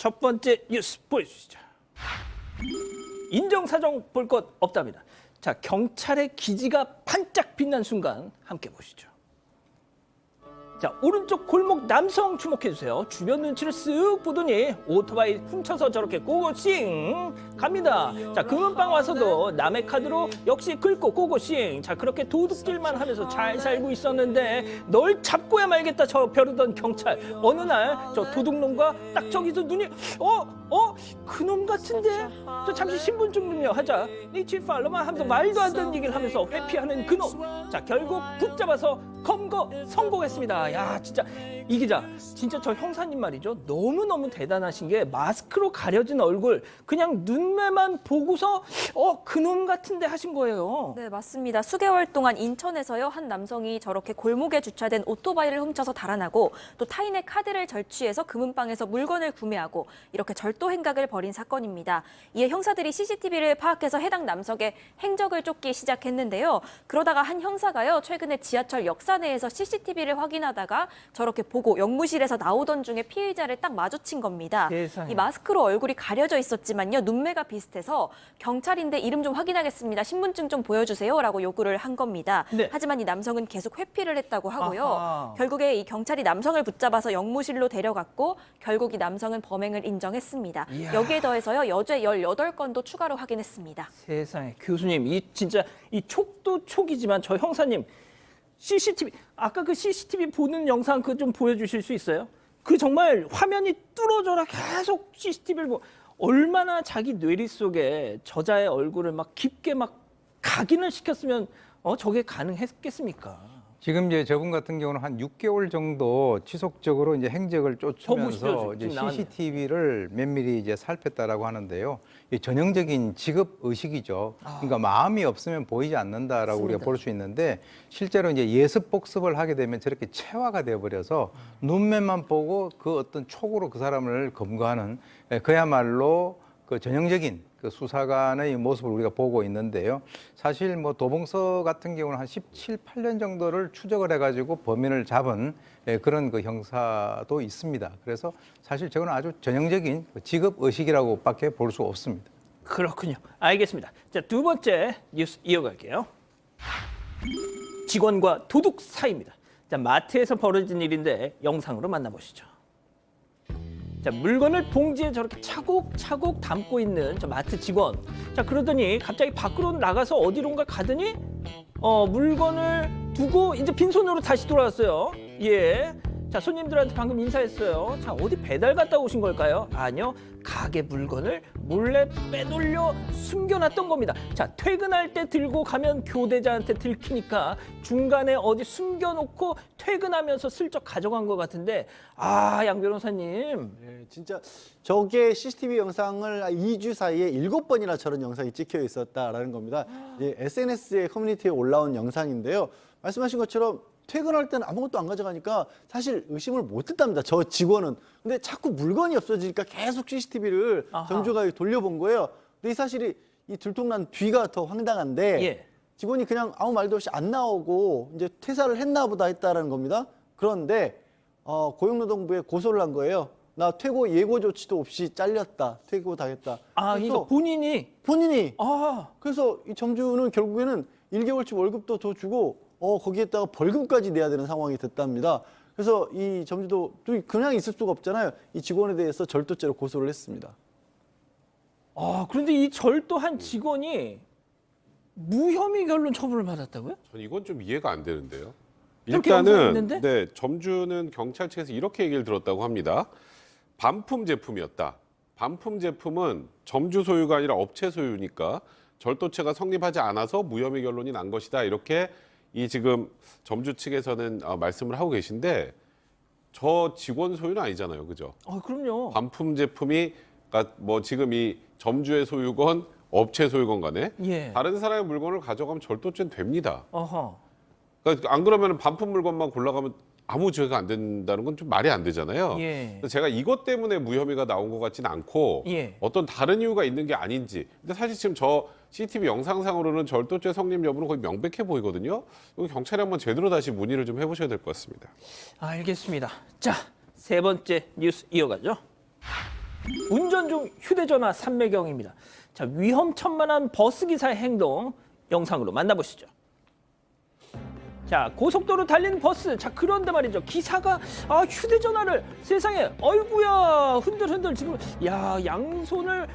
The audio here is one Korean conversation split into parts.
첫 번째 뉴스 보여주시죠. 인정사정 볼 것 없답니다. 자, 경찰의 기지가 반짝 빛난 순간 함께 보시죠. 자, 오른쪽 골목 남성 주목해주세요. 주변 눈치를 쓱 보더니 오토바이 훔쳐서 저렇게 고고싱 갑니다. 자, 금은방 와서도 남의 카드로 역시 긁고 고고싱. 자, 그렇게 도둑질만 하면서 잘 살고 있었는데 널 잡고야 말겠다 저 벼르던 경찰. 어느 날 저 도둑놈과 딱 저기서 눈이 그놈 같은데? 저 잠시 신분증 좀요 하자. 니치 팔로만 하면서 말도 안 되는 얘기를 하면서 회피하는 그놈. 자, 결국 붙잡아서 검거 성공했습니다. 야, 진짜 이 기자, 진짜 저 형사님 말이죠. 너무너무 대단하신 게 마스크로 가려진 얼굴 그냥 눈매만 보고서 그놈 같은데 하신 거예요. 네, 맞습니다. 수개월 동안 인천에서요, 한 남성이 저렇게 골목에 주차된 오토바이를 훔쳐서 달아나고 또 타인의 카드를 절취해서 금은방에서 물건을 구매하고 이렇게 절도 행각을 벌인 사건입니다. 이에 형사들이 CCTV를 파악해서 해당 남성의 행적을 쫓기 시작했는데요. 그러다가 한 형사가요, 최근에 지하철 역사 내에서 CCTV를 확인하다가 저렇게 보고 영무실에서 나오던 중에 피의자를 딱 마주친 겁니다. 세상에. 이 마스크로 얼굴이 가려져 있었지만요, 눈매가 비슷해서 경찰인데 이름 좀 확인하겠습니다. 신분증 좀 보여주세요라고 요구를 한 겁니다. 네. 하지만 이 남성은 계속 회피를 했다고 하고요. 아하. 결국에 이 경찰이 남성을 붙잡아서 영무실로 데려갔고 결국 이 남성은 범행을 인정했습니다. 이야. 여기에 더해서요, 여죄 18건도 추가로 확인했습니다. 세상에, 교수님, 이 진짜 이 촉도 촉이지만 저 형사님 CCTV 아까 그 CCTV 보는 영상 그 좀 보여주실 수 있어요? 그 정말 화면이 뚫어져라 계속 CCTV를 얼마나 자기 뇌리 속에 저자의 얼굴을 막 깊게 막 각인을 시켰으면 저게 가능했겠습니까? 지금 이제 저분 같은 경우는 한 6개월 정도 지속적으로 이제 행적을 보시죠, 쫓으면서 이제 지금 나왔네요. CCTV를 면밀히 이제 살폈다라고 하는데요. 이 전형적인 직업 의식이죠. 그러니까 마음이 없으면 보이지 않는다라고 맞습니다. 우리가 볼 수 있는데 실제로 이제 예습 복습을 하게 되면 저렇게 체화가 되어 버려서 눈매만 보고 그 어떤 촉으로 그 사람을 검거하는 그야말로 그 전형적인 그 수사관의 모습을 우리가 보고 있는데요. 사실 뭐 도봉서 같은 경우는 한 17, 8년 정도를 추적을 해가지고 범인을 잡은 그런 그 형사도 있습니다. 그래서 사실 저거는 아주 전형적인 직업 의식이라고밖에 볼 수 없습니다. 그렇군요. 알겠습니다. 자, 두 번째 뉴스 이어갈게요. 직원과 도둑 사이입니다. 자, 마트에서 벌어진 일인데 영상으로 만나보시죠. 자, 물건을 봉지에 저렇게 차곡차곡 담고 있는 저 마트 직원. 자, 그러더니 갑자기 밖으로 나가서 어디론가 가더니 물건을 두고 이제 빈손으로 다시 돌아왔어요. 예. 자, 손님들한테 방금 인사했어요. 자, 어디 배달 갔다 오신 걸까요? 아니요. 가게 물건을 몰래 빼돌려 숨겨놨던 겁니다. 자, 퇴근할 때 들고 가면 교대자한테 들키니까 중간에 어디 숨겨놓고 퇴근하면서 슬쩍 가져간 것 같은데, 양 변호사님. 네, 진짜 저게 CCTV 영상을 2주 사이에 7번이나 저런 영상이 찍혀 있었다라는 겁니다. 이제 SNS의 커뮤니티에 올라온 영상인데요. 말씀하신 것처럼 퇴근할 때는 아무것도 안 가져가니까 사실 의심을 못 했답니다. 저 직원은. 근데 자꾸 물건이 없어지니까 계속 CCTV를 점주가 돌려본 거예요. 근데 이 사실이 이 들통난 뒤가 더 황당한데 예. 직원이 그냥 아무 말도 없이 안 나오고 이제 퇴사를 했나 보다 했다라는 겁니다. 그런데 고용노동부에 고소를 한 거예요. 나 퇴고 예고 조치도 없이 잘렸다. 퇴고 당했다. 이거 본인이. 그래서 이 점주는 결국에는 1개월치 월급도 더 주고 거기에다가 벌금까지 내야 되는 상황이 됐답니다. 그래서 이 점주도 그냥 있을 수가 없잖아요. 이 직원에 대해서 절도죄로 고소를 했습니다. 그런데 이 절도한 직원이 무혐의 결론 처분을 받았다고요? 전 이건 좀 이해가 안 되는데요. 이렇게 영상이 일단은 있는데? 점주는 경찰 측에서 이렇게 얘기를 들었다고 합니다. 반품 제품이었다. 반품 제품은 점주 소유가 아니라 업체 소유니까 절도죄가 성립하지 않아서 무혐의 결론이 난 것이다. 이렇게 이 지금 점주 측에서는 말씀을 하고 계신데 저 직원 소유는 아니잖아요, 그죠? 그럼요. 반품 제품이 그러니까 뭐 지금 이 점주의 소유건 업체 소유건 간에 예. 다른 사람의 물건을 가져가면 절도죄는 됩니다. 어허. 그러니까 안 그러면 반품 물건만 골라가면 아무 죄가 안 된다는 건 좀 말이 안 되잖아요. 예. 그래서 제가 이것 때문에 무혐의가 나온 것 같지는 않고 예. 어떤 다른 이유가 있는 게 아닌지. 근데 사실 지금 저 CCTV 영상상으로는 절도죄 성립 여부는 거의 명백해 보이거든요. 이거 경찰에 한번 제대로 다시 문의를 좀 해보셔야 될 것 같습니다. 알겠습니다. 자, 세 번째 뉴스 이어가죠. 운전 중 휴대전화 삼매경입니다. 자, 위험천만한 버스 기사의 행동 영상으로 만나보시죠. 자, 고속도로 달린 버스. 자, 그런데 말이죠. 기사가 휴대전화를 세상에 어이구야 흔들흔들 지금 양손을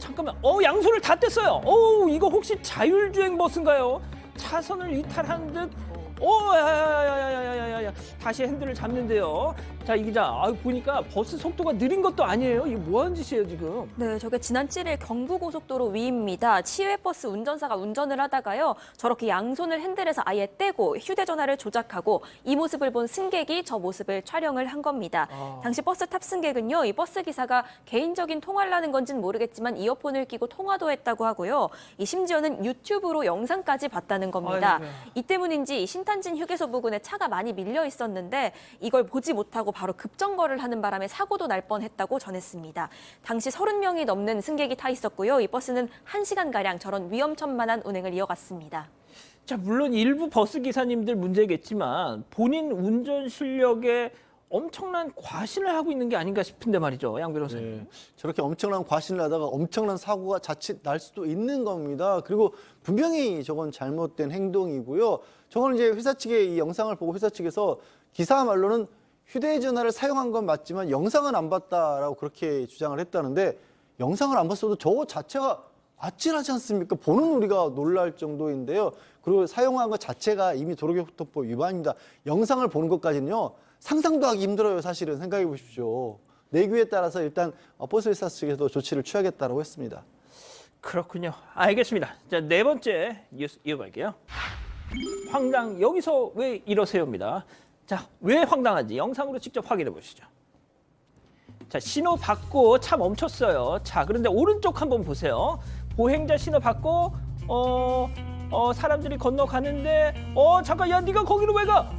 잠깐만 양손을 다 뗐어요. 이거 혹시 자율주행 버스인가요? 차선을 이탈한 듯 야야야야야야야 다시 핸들을 잡는데요. 자, 이 기자 보니까 버스 속도가 느린 것도 아니에요. 이게 뭐 하는 짓이에요 지금? 네, 저게 지난 7일 경부고속도로 위입니다. 치외버스 운전사가 운전을 하다가요. 저렇게 양손을 핸들에서 아예 떼고 휴대전화를 조작하고 이 모습을 본 승객이 저 모습을 촬영을 한 겁니다. 당시 버스 탑승객은요. 이 버스 기사가 개인적인 통화를 하는 건지는 모르겠지만 이어폰을 끼고 통화도 했다고 하고요. 심지어는 유튜브로 영상까지 봤다는 겁니다. 아이고야. 이 때문인지 신탄진 휴게소 부근에 차가 많이 밀려 있었는데 이걸 보지 못하고 바로 급정거를 하는 바람에 사고도 날 뻔했다고 전했습니다. 당시 30명이 넘는 승객이 타 있었고요. 이 버스는 1시간가량 저런 위험천만한 운행을 이어갔습니다. 자, 물론 일부 버스 기사님들 문제겠지만 본인 운전 실력에 엄청난 과신을 하고 있는 게 아닌가 싶은데 말이죠, 양 변호사님. 네, 저렇게 엄청난 과신을 하다가 엄청난 사고가 자칫 날 수도 있는 겁니다. 그리고 분명히 저건 잘못된 행동이고요. 저건 이제 회사 측의 이 영상을 보고 회사 측에서 기사 말로는 휴대전화를 사용한 건 맞지만 영상은 안 봤다라고 그렇게 주장을 했다는데 영상을 안 봤어도 저거 자체가 아찔하지 않습니까? 보는 우리가 놀랄 정도인데요. 그리고 사용한 것 자체가 이미 도로교통법 위반입니다. 영상을 보는 것까지는요. 상상도 하기 힘들어요. 사실은 생각해 보십시오. 내규에 따라서 일단 버스 회사 측에서도 조치를 취하겠다고 했습니다. 그렇군요. 알겠습니다. 자, 네 번째 뉴스 이어갈게요. 황당 여기서 왜 이러세요입니다. 자, 왜 황당한지 영상으로 직접 확인해 보시죠. 자, 신호 받고 차 멈췄어요. 자, 그런데 오른쪽 한번 보세요. 보행자 신호 받고 사람들이 건너가는데 잠깐 야 네가 거기로 왜 가?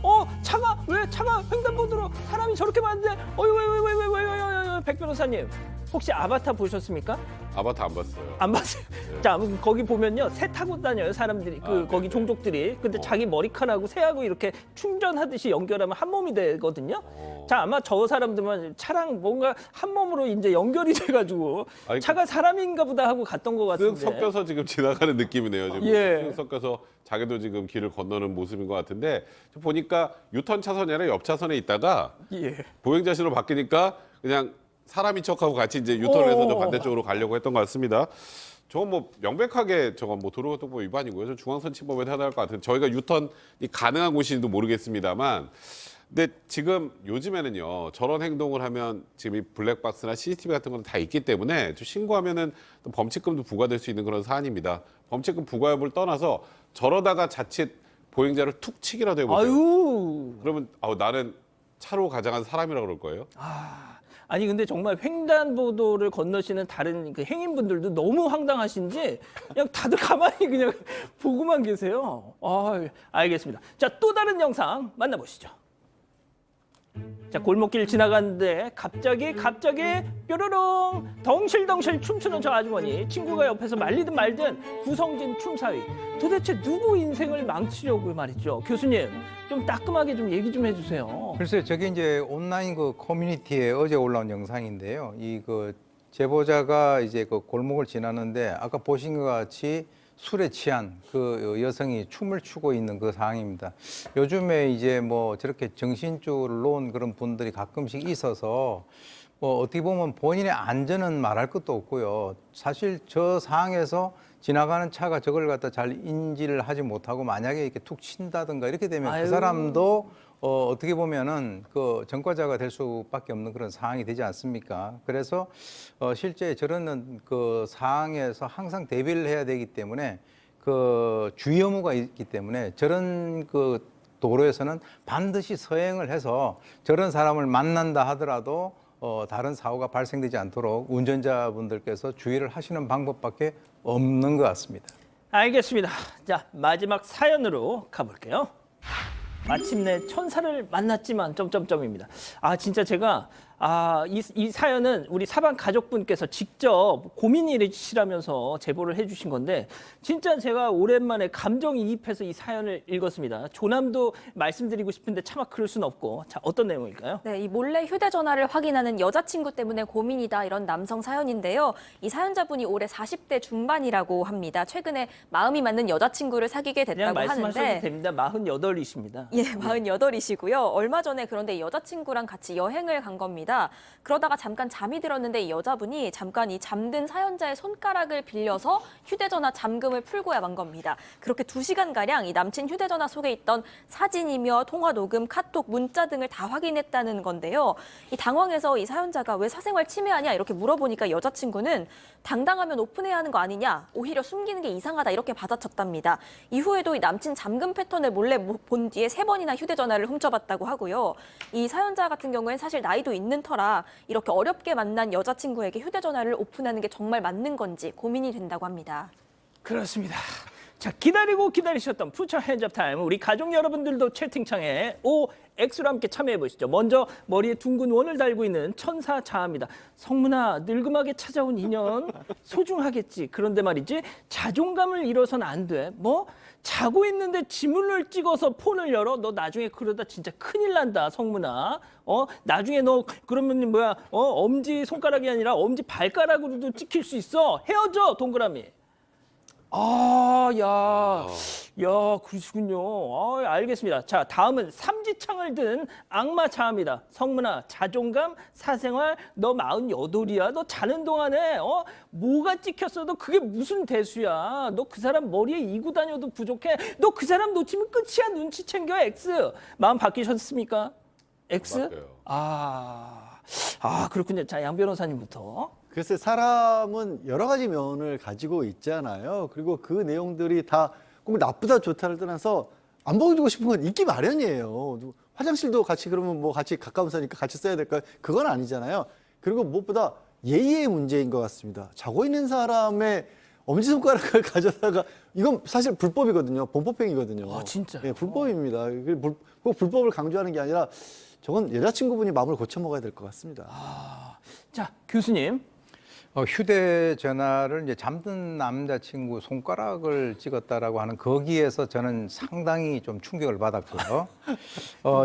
차가 횡단보도로 사람이 저렇게 많은데 왜 백 변호사님 혹시 아바타 보셨습니까? 아바타 안 봤어요. 안 봤어요. 자, 거기 보면요 새 타고 다녀요 사람들이 거기 네네. 종족들이. 근데 자기 머리카락하고 새하고 이렇게 충전하듯이 연결하면 한 몸이 되거든요. 자, 아마 저 사람들만 차랑 뭔가 한 몸으로 이제 연결이 돼가지고 아니, 차가 사람인가 보다 하고 갔던 것 쓱 같은데. 섞여서 지금 지나가는 느낌이네요. 지금 예. 쓱 섞여서 자기도 지금 길을 건너는 모습인 것 같은데 보니까 유턴 차선이 아니라 옆 차선에 있다가 예. 보행자 신호 바뀌니까 그냥 사람인 척하고 같이 이제 유턴을 해서 반대쪽으로 가려고 했던 것 같습니다. 저건 뭐 명백하게 저건 뭐 도로교통법 위반이고요. 저 중앙선 침범에 해당할 것 같은데 저희가 유턴이 가능한 곳인지도 모르겠습니다만 근데 지금 요즘에는요 저런 행동을 하면 지금 이 블랙박스나 CCTV 같은 건 다 있기 때문에 좀 신고하면은 또 범칙금도 부과될 수 있는 그런 사안입니다. 범칙금 부과 여부를 떠나서 저러다가 자칫 보행자를 툭 치기라도 해보세요. 아유. 그러면 나는 차로 가장한 사람이라고 그럴 거예요. 아니 근데 정말 횡단보도를 건너시는 다른 그 행인분들도 너무 황당하신지 그냥 다들 가만히 그냥 보고만 계세요. 알겠습니다. 자, 또 다른 영상 만나보시죠. 자, 골목길 지나가는데 갑자기 뾰로롱 덩실덩실 춤추는 저 아주머니. 친구가 옆에서 말리든 말든 구성진 춤사위. 도대체 누구 인생을 망치려고 말이죠. 교수님 좀 따끔하게 좀 얘기 좀 해주세요. 글쎄요, 저게 이제 온라인 그 커뮤니티에 어제 올라온 영상인데요. 이 그 제보자가 이제 그 골목을 지나는데 아까 보신 것 같이 술에 취한 그 여성이 춤을 추고 있는 그 상황입니다. 요즘에 이제 뭐 저렇게 정신줄을 놓은 그런 분들이 가끔씩 있어서 뭐 어떻게 보면 본인의 안전은 말할 것도 없고요. 사실 저 상황에서 지나가는 차가 저걸 갖다 잘 인지를 하지 못하고 만약에 이렇게 툭 친다든가 이렇게 되면 아유. 그 사람도 어떻게 보면은 그 전과자가 될 수밖에 없는 그런 상황이 되지 않습니까? 그래서 실제 저런 그 상황에서 항상 대비를 해야 되기 때문에 그 주의 의무가 있기 때문에 저런 그 도로에서는 반드시 서행을 해서 저런 사람을 만난다 하더라도 다른 사고가 발생되지 않도록 운전자분들께서 주의를 하시는 방법밖에 없는 것 같습니다. 알겠습니다. 자, 마지막 사연으로 가볼게요. 마침내 천사를 만났지만 점점점입니다. 진짜 제가 이 사연은 우리 사방 가족분께서 직접 고민이시라면서 제보를 해주신 건데 진짜 제가 오랜만에 감정이입해서 이 사연을 읽었습니다. 조남도 말씀드리고 싶은데 차마 그럴 수는 없고. 자, 어떤 내용일까요? 네, 이 몰래 휴대전화를 확인하는 여자친구 때문에 고민이다 이런 남성 사연인데요. 이 사연자분이 올해 40대 중반이라고 합니다. 최근에 마음이 맞는 여자친구를 사귀게 그냥 됐다고 말씀하셔도 하는데 됩니다. 48이십니다. 예, 48이시고요. 얼마 전에 그런데 이 여자친구랑 같이 여행을 간 겁니다. 그러다가 잠깐 잠이 들었는데 이 여자분이 잠깐 이 잠든 사연자의 손가락을 빌려서 휴대전화 잠금을 풀고야 만 겁니다. 그렇게 2시간가량 이 남친 휴대전화 속에 있던 사진이며 통화 녹음, 카톡, 문자 등을 다 확인했다는 건데요. 이 당황해서 이 사연자가 왜 사생활 침해하냐 이렇게 물어보니까 여자친구는 당당하면 오픈해야 하는 거 아니냐, 오히려 숨기는 게 이상하다 이렇게 받아쳤답니다. 이후에도 이 남친 잠금 패턴을 몰래 본 뒤에 3번이나 휴대전화를 훔쳐봤다고 하고요. 이 사연자 같은 경우에는 사실 나이도 있는 터라 이렇게 어렵게 만난 여자친구에게 휴대전화를 오픈하는 게 정말 맞는 건지 고민이 된다고 합니다. 그렇습니다. 자, 기다리고 기다리셨던 푸처 핸즈업 타임. 우리 가족 여러분들도 채팅창에 OX로 함께 참여해 보시죠. 먼저 머리에 둥근 원을 달고 있는 천사자입니다. 성문아, 늙음하게 찾아온 인연 소중하겠지. 그런데 말이지 자존감을 잃어서는 안 돼. 뭐 자고 있는데 지문을 찍어서 폰을 열어? 너 나중에 그러다 진짜 큰일 난다, 성문아. 나중에 너 그러면 뭐야? 엄지 손가락이 아니라 엄지 발가락으로도 찍힐 수 있어. 헤어져, 동그라미. 그러시군요. 알겠습니다. 자, 다음은 삼지창을 든 악마자입니다. 성문아, 자존감, 사생활, 너 48이야. 너 자는 동안에 뭐가 찍혔어도 그게 무슨 대수야. 너 그 사람 머리에 이고 다녀도 부족해. 너 그 사람 놓치면 끝이야. 눈치 챙겨, X. 마음 바뀌셨습니까? X? 바뀌어요. 그렇군요. 자, 양 변호사님부터. 글쎄 사람은 여러 가지 면을 가지고 있잖아요. 그리고 그 내용들이 다 꼭 나쁘다 좋다를 떠나서 안 보여주고 싶은 건 있기 마련이에요. 화장실도 같이 그러면 뭐 같이 가까운 사니까 같이 써야 될까요? 그건 아니잖아요. 그리고 무엇보다 예의의 문제인 것 같습니다. 자고 있는 사람의 엄지손가락을 가져다가 이건 사실 불법이거든요. 범법행위거든요. 진짜요? 네, 불법입니다. 꼭 불법을 강조하는 게 아니라 저건 여자친구분이 마음을 고쳐 먹어야 될 것 같습니다. 자, 교수님. 휴대전화를 이제 잠든 남자친구 손가락을 찍었다라고 하는 거기에서 저는 상당히 좀 충격을 받았고요.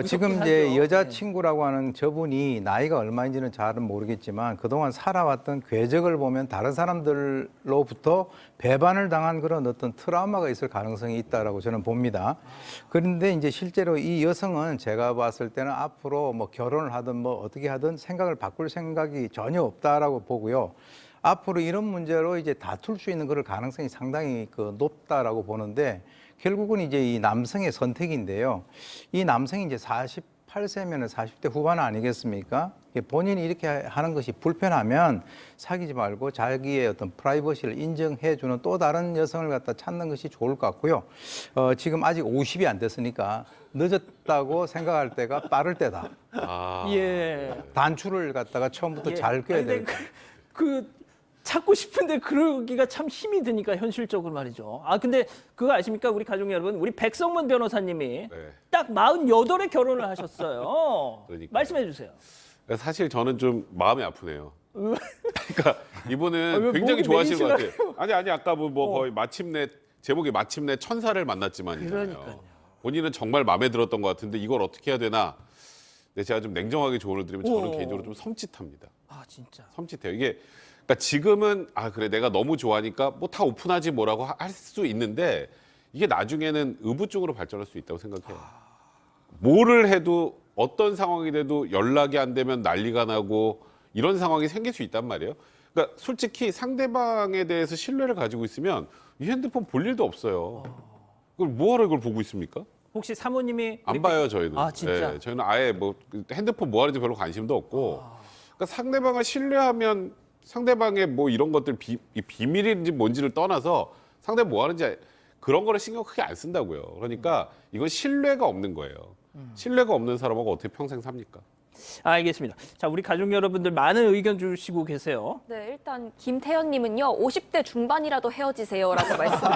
지금 이제 하죠. 여자친구라고 하는 저분이 나이가 얼마인지는 잘은 모르겠지만 그동안 살아왔던 궤적을 보면 다른 사람들로부터 배반을 당한 그런 어떤 트라우마가 있을 가능성이 있다라고 저는 봅니다. 그런데 이제 실제로 이 여성은 제가 봤을 때는 앞으로 뭐 결혼을 하든 뭐 어떻게 하든 생각을 바꿀 생각이 전혀 없다라고 보고요. 앞으로 이런 문제로 이제 다툴 수 있는 그럴 가능성이 상당히 높다라고 보는데 결국은 이제 이 남성의 선택인데요. 이 남성이 이제 48세면 40대 후반 아니겠습니까? 본인이 이렇게 하는 것이 불편하면 사귀지 말고 자기의 어떤 프라이버시를 인정해주는 또 다른 여성을 갖다 찾는 것이 좋을 것 같고요. 지금 아직 50이 안 됐으니까 늦었다고 생각할 때가 빠를 때다. 예. 단추를 갖다가 처음부터 잘 껴야 근데 된다. 찾고 싶은데 그러기가 참 힘이 드니까 현실적으로 말이죠. 근데 그거 아십니까? 우리 가족 여러분, 우리 백성문 변호사님이 네. 딱 48에 결혼을 하셨어요. 그러니까요. 말씀해 주세요. 사실 저는 좀 마음이 아프네요. 그러니까 이분은 왜 굉장히 목이 좋아하시는 것 메이시나요? 같아요. 아니 아까 뭐 거의 마침내 제목이 마침내 천사를 만났지만이잖아요. 그러니까요. 본인은 정말 마음에 들었던 것 같은데 이걸 어떻게 해야 되나? 근데 제가 좀 냉정하게 조언을 드리면 저는 개인적으로 좀 섬찟합니다. 진짜. 섬찟해요. 이게 그러니까 지금은 그래 내가 너무 좋아하니까 뭐 다 오픈하지 뭐라고 할 수 있는데 이게 나중에는 의부 쪽으로 발전할 수 있다고 생각해요. 뭐를 해도 어떤 상황이 돼도 연락이 안 되면 난리가 나고 이런 상황이 생길 수 있단 말이에요. 그러니까 솔직히 상대방에 대해서 신뢰를 가지고 있으면 이 핸드폰 볼 일도 없어요. 그걸 뭐하러 이걸 보고 있습니까? 혹시 사모님이 안 봐요 저희는. 진짜? 네, 저희는 아예 뭐 핸드폰 뭐 하는지 별로 관심도 없고. 그러니까 상대방을 신뢰하면 상대방의 뭐 이런 것들 비밀인지 뭔지를 떠나서 상대방 뭐 하는지 그런 거를 신경 크게 안 쓴다고요. 그러니까 이건 신뢰가 없는 거예요. 신뢰가 없는 사람하고 어떻게 평생 삽니까? 알겠습니다. 자, 우리 가족 여러분들 많은 의견 주시고 계세요. 네, 일단 김태현님은요 50대 중반이라도 헤어지세요라고 말씀을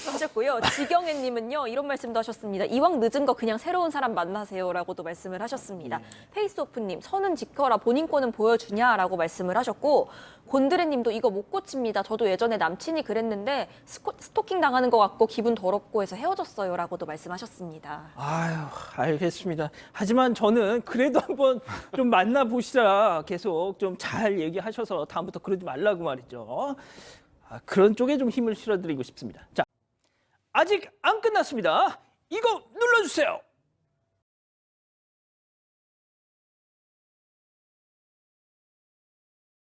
하셨고요. 지경애님은요 이런 말씀도 하셨습니다. 이왕 늦은 거 그냥 새로운 사람 만나세요라고도 말씀을 하셨습니다. 페이스오프님 선은 지켜라 본인 거는 보여주냐라고 말씀을 하셨고 곤드레님도 이거 못 고칩니다. 저도 예전에 남친이 그랬는데 스토킹 당하는 것 같고 기분 더럽고 해서 헤어졌어요라고도 말씀하셨습니다. 아유, 알겠습니다. 하지만 저는 그래도 한번 좀 만나보시라 계속 좀 잘 얘기하셔서 다음부터 그러지 말라고 말이죠. 그런 쪽에 좀 힘을 실어드리고 싶습니다. 자, 아직 안 끝났습니다. 이거 눌러주세요.